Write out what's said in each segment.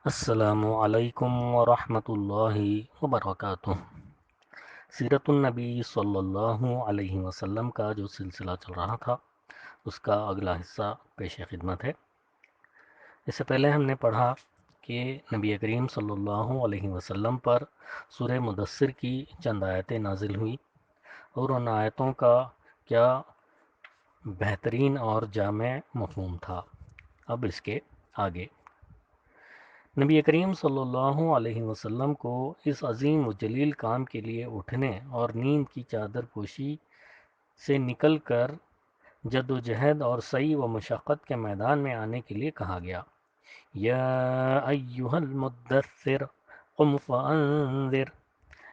السلام علیکم ورحمۃ اللہ وبرکاتہ۔ سیرت النبی صلی اللہ علیہ وسلم کا جو سلسلہ چل رہا تھا اس کا اگلا حصہ پیش خدمت ہے۔ اس سے پہلے ہم نے پڑھا کہ نبی کریم صلی اللہ علیہ وسلم پر سورہ مدثر کی چند آیتیں نازل ہوئی اور ان آیتوں کا کیا بہترین اور جامع مفہوم تھا۔ اب اس کے آگے نبی کریم صلی اللہ علیہ وسلم کو اس عظیم و جلیل کام کے لیے اٹھنے اور نیند کی چادر پوشی سے نکل کر جد و جہد اور سعی و مشقت کے میدان میں آنے کے لیے کہا گیا۔ یا ایہا المدثر قم فانذر،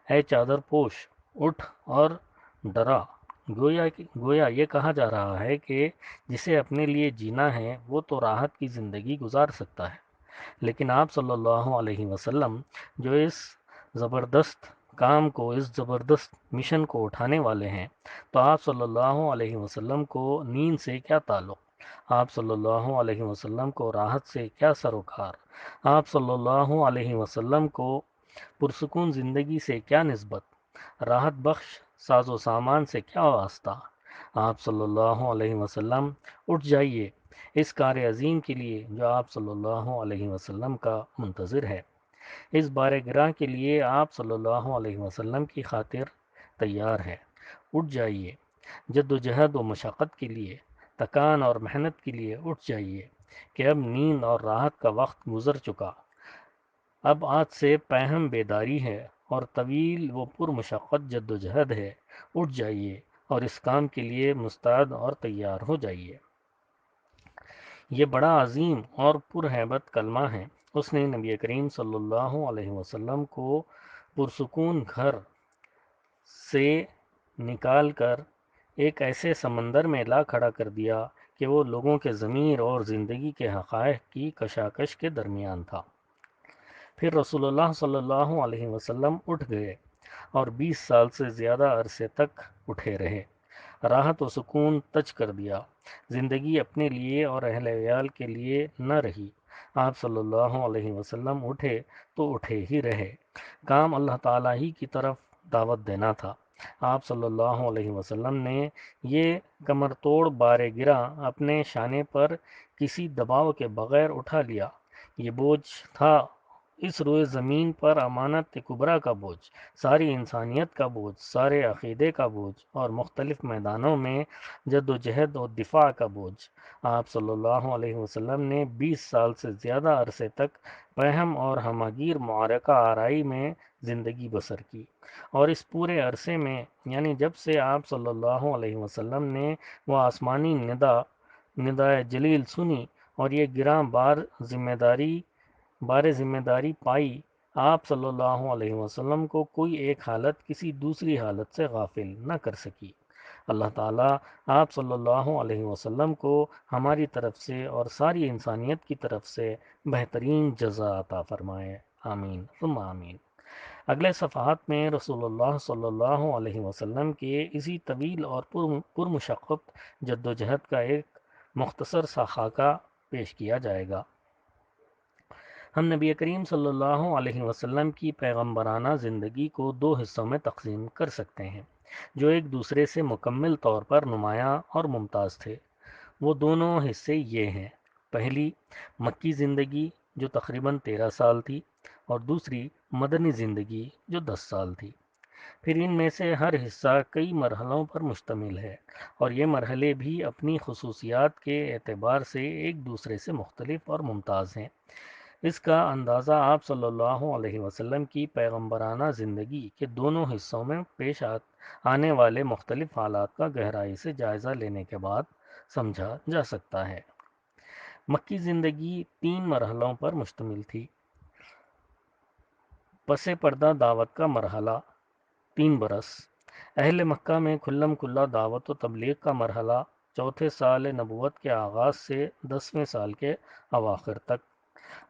اے چادر پوش اٹھ اور ڈرا۔ گویا یہ کہا جا رہا ہے کہ جسے اپنے لیے جینا ہے وہ تو راحت کی زندگی گزار سکتا ہے، لیکن آپ صلی اللہ علیہ وسلم جو اس زبردست کام کو، اس زبردست مشن کو اٹھانے والے ہیں، تو آپ صلی اللہ علیہ وسلم کو نیند سے کیا تعلق، آپ صلی اللہ علیہ وسلم کو راحت سے کیا سروکار، آپ صلی اللہ علیہ وسلم کو پرسکون زندگی سے کیا نسبت، راحت بخش ساز و سامان سے کیا واسطہ۔ آپ صلی اللہ علیہ وسلم اٹھ جائیے اس کار عظیم کے لیے جو آپ صلی اللہ علیہ وسلم کا منتظر ہے۔ اس بار گراں کے لیے آپ صلی اللہ علیہ وسلم کی خاطر تیار ہے۔ اٹھ جائیے، جد و جہد و مشقت کے لیے، تکان اور محنت کے لیے اٹھ جائیے کہ اب نیند اور راحت کا وقت گزر چکا، اب آج سے پہم بیداری ہے اور طویل و پر مشقت جد و جہد ہے۔ اٹھ جائیے اور اس کام کے لیے مستعد اور تیار ہو جائیے۔ یہ بڑا عظیم اور پرہیبت کلمہ ہے۔ اس نے نبی کریم صلی اللہ علیہ وسلم کو پرسکون گھر سے نکال کر ایک ایسے سمندر میں لا کھڑا کر دیا کہ وہ لوگوں کے ضمیر اور زندگی کے حقائق کی کشاکش کے درمیان تھا۔ پھر رسول اللہ صلی اللہ علیہ وسلم اٹھ گئے اور 20 سال سے زیادہ عرصے تک اٹھے رہے، راحت و سکون تج کر دیا۔ زندگی اپنے لیے اور اہل عیال کے لیے نہ رہی۔ آپ صلی اللہ علیہ وسلم اٹھے تو اٹھے ہی رہے۔ کام اللہ تعالیٰ ہی کی طرف دعوت دینا تھا۔ آپ صلی اللہ علیہ وسلم نے یہ کمر توڑ بار گراں اپنے شانے پر کسی دباؤ کے بغیر اٹھا لیا۔ یہ بوجھ تھا اس روئے زمین پر امانت کبریٰ کا بوجھ، ساری انسانیت کا بوجھ، سارے عقیدے کا بوجھ اور مختلف میدانوں میں جد و جہد و دفاع کا بوجھ۔ آپ صلی اللہ علیہ وسلم نے 20 سال سے زیادہ عرصے تک پہم اور ہماگیر معرکہ آرائی میں زندگی بسر کی، اور اس پورے عرصے میں یعنی جب سے آپ صلی اللہ علیہ وسلم نے وہ آسمانی ندائے جلیل سنی اور یہ گراں بار ذمہ داری پائی، آپ صلی اللہ علیہ وسلم کو کوئی ایک حالت کسی دوسری حالت سے غافل نہ کر سکی۔ اللہ تعالیٰ آپ صلی اللہ علیہ وسلم کو ہماری طرف سے اور ساری انسانیت کی طرف سے بہترین جزا عطا فرمائے، آمین ثم آمین۔ اگلے صفحات میں رسول اللہ صلی اللہ علیہ وسلم کے اسی طویل اور پرمشقت جد و جہد کا ایک مختصر سا خاکہ پیش کیا جائے گا۔ ہم نبی کریم صلی اللہ علیہ وسلم کی پیغمبرانہ زندگی کو 2 حصوں میں تقسیم کر سکتے ہیں جو ایک دوسرے سے مکمل طور پر نمایاں اور ممتاز تھے۔ وہ دونوں حصے یہ ہیں: پہلی مکی زندگی جو تقریباً 13 سال تھی، اور دوسری مدنی زندگی جو 10 سال تھی۔ پھر ان میں سے ہر حصہ کئی مرحلوں پر مشتمل ہے، اور یہ مرحلے بھی اپنی خصوصیات کے اعتبار سے ایک دوسرے سے مختلف اور ممتاز ہیں۔ اس کا اندازہ آپ صلی اللہ علیہ وسلم کی پیغمبرانہ زندگی کے دونوں حصوں میں پیش آنے والے مختلف حالات کا گہرائی سے جائزہ لینے کے بعد سمجھا جا سکتا ہے۔ مکی زندگی 3 مرحلوں پر مشتمل تھی۔ پس پردہ دعوت کا مرحلہ 3 برس، اہل مکہ میں کھلم کھلا دعوت و تبلیغ کا مرحلہ 4 سال نبوت کے آغاز سے 10ویں سال کے اواخر تک،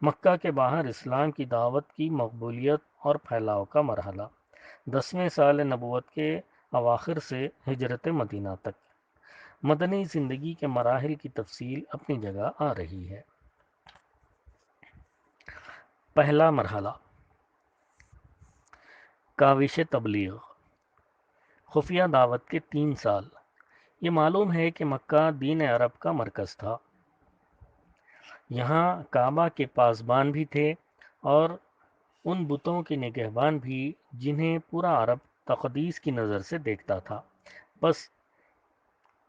مکہ کے باہر اسلام کی دعوت کی مقبولیت اور پھیلاؤ کا مرحلہ 10ویں سال نبوت کے اواخر سے ہجرت مدینہ تک۔ مدنی زندگی کے مراحل کی تفصیل اپنی جگہ آ رہی ہے۔ پہلا مرحلہ، کاوش تبلیغ، خفیہ دعوت کے 3 سال۔ یہ معلوم ہے کہ مکہ دین عرب کا مرکز تھا، یہاں کعبہ کے پاسبان بھی تھے اور ان بتوں کے نگہبان بھی جنہیں پورا عرب تقدیس کی نظر سے دیکھتا تھا۔ بس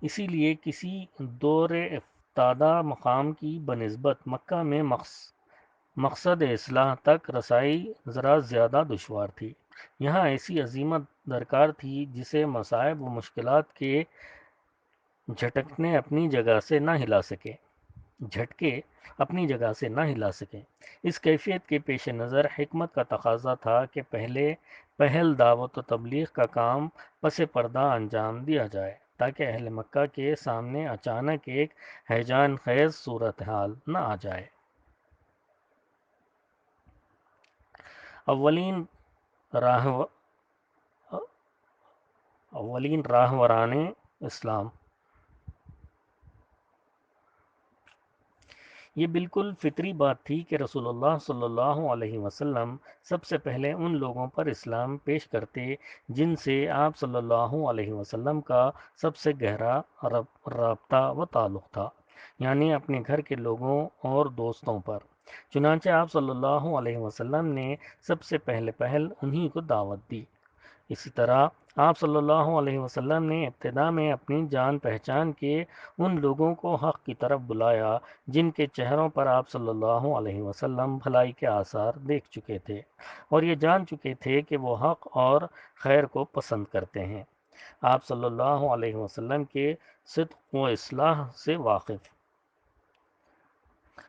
اسی لیے کسی دور افتادہ مقام کی بنسبت مکہ میں مقصد اصلاح تک رسائی ذرا زیادہ دشوار تھی۔ یہاں ایسی عزیمت درکار تھی جسے مصائب و مشکلات کے جھٹکے اپنی جگہ سے نہ ہلا سکیں۔ اس کیفیت کے پیش نظر حکمت کا تقاضا تھا کہ پہل دعوت و تبلیغ کا کام پس پردہ انجام دیا جائے، تاکہ اہل مکہ کے سامنے اچانک ایک ہیجان خیز صورتحال نہ آ جائے۔ اولین راہوران اسلام۔ یہ بالکل فطری بات تھی کہ رسول اللہ صلی اللہ علیہ وسلم سب سے پہلے ان لوگوں پر اسلام پیش کرتے جن سے آپ صلی اللہ علیہ وسلم کا سب سے گہرا رابطہ و تعلق تھا، یعنی اپنے گھر کے لوگوں اور دوستوں پر۔ چنانچہ آپ صلی اللہ علیہ وسلم نے سب سے پہل انہی کو دعوت دی۔ اسی طرح آپ صلی اللہ علیہ وسلم نے ابتدا میں اپنی جان پہچان کے ان لوگوں کو حق کی طرف بلایا جن کے چہروں پر آپ صلی اللہ علیہ وسلم بھلائی کے آثار دیکھ چکے تھے اور یہ جان چکے تھے کہ وہ حق اور خیر کو پسند کرتے ہیں۔ آپ صلی اللہ علیہ وسلم کے صدق و اصلاح سے واقف۔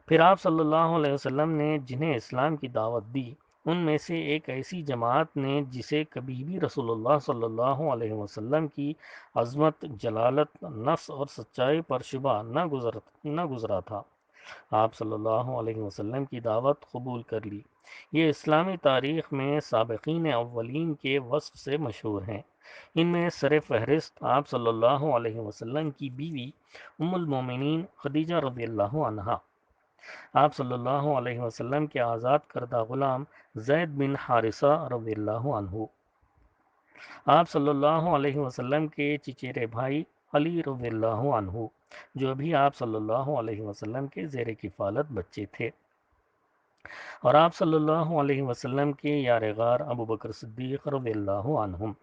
پھر آپ صلی اللہ علیہ وسلم نے جنہیں اسلام کی دعوت دی ان میں سے ایک ایسی جماعت نے جسے کبھی بھی رسول اللہ صلی اللہ علیہ وسلم کی عظمت، جلالت، نفس اور سچائی پر شبہ نہ گزرا تھا، آپ صلی اللہ علیہ وسلم کی دعوت قبول کر لی۔ یہ اسلامی تاریخ میں سابقین اولین کے وصف سے مشہور ہیں۔ ان میں سر فہرست آپ صلی اللہ علیہ وسلم کی بیوی ام المومنین خدیجہ رضی اللہ عنہا، آپ صلی اللہ علیہ وسلم کے آزاد کردہ غلام زید بن حارثہ رضی اللہ عنہ، آپ صلی اللہ علیہ وسلم کے چچیرے بھائی علی رضی اللہ عنہ جو بھی آپ صلی اللہ علیہ وسلم کے زیر کفالت بچے تھے، اور آپ صلی اللہ علیہ وسلم کے یار غار ابو بکر صدیق رضی اللہ عنہم۔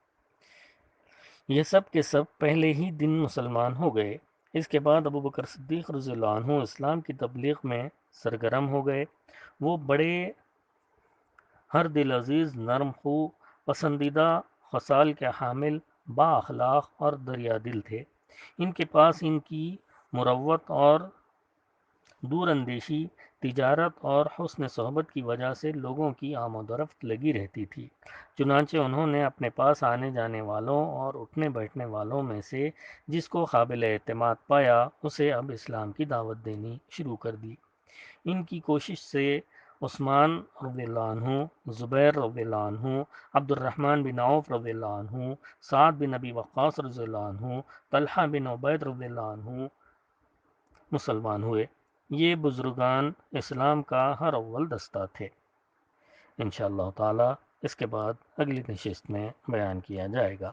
یہ سب کے سب پہلے ہی دن مسلمان ہو گئے۔ اس کے بعد ابو بکر صدیق رضی اللہ عنہ اسلام کی تبلیغ میں سرگرم ہو گئے۔ وہ بڑے ہر دل عزیز، نرم خو، پسندیدہ خصال کے حامل، با اخلاق اور دریا دل تھے۔ ان کے پاس ان کی مروت اور دور اندیشی، تجارت اور حسن صحبت کی وجہ سے لوگوں کی آمد و رفت لگی رہتی تھی۔ چنانچہ انہوں نے اپنے پاس آنے جانے والوں اور اٹھنے بیٹھنے والوں میں سے جس کو قابل اعتماد پایا اسے اب اسلام کی دعوت دینی شروع کر دی۔ ان کی کوشش سے عثمان رضی اللہ عنہ، زبیر رضی اللہ عنہ، عبد الرحمن بن عوف رضی اللہ عنہ، سعد بن ابی وقاص رضی اللہ عنہ، طلحہ بن عبید رضی اللہ عنہ مسلمان ہوئے۔ یہ بزرگان اسلام کا ہر اول دستہ تھے۔ انشاءاللہ تعالی اس کے بعد اگلی نشست میں بیان کیا جائے گا۔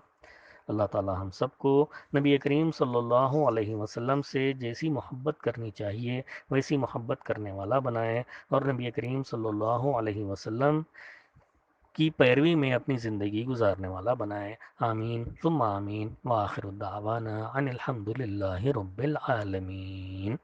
اللہ تعالی ہم سب کو نبی کریم صلی اللہ علیہ وسلم سے جیسی محبت کرنی چاہیے ویسی محبت کرنے والا بنائے، اور نبی کریم صلی اللہ علیہ وسلم کی پیروی میں اپنی زندگی گزارنے والا بنائے۔ آمین ثم آمین، وآخر الدعوانا ان الحمد للہ رب العالمین۔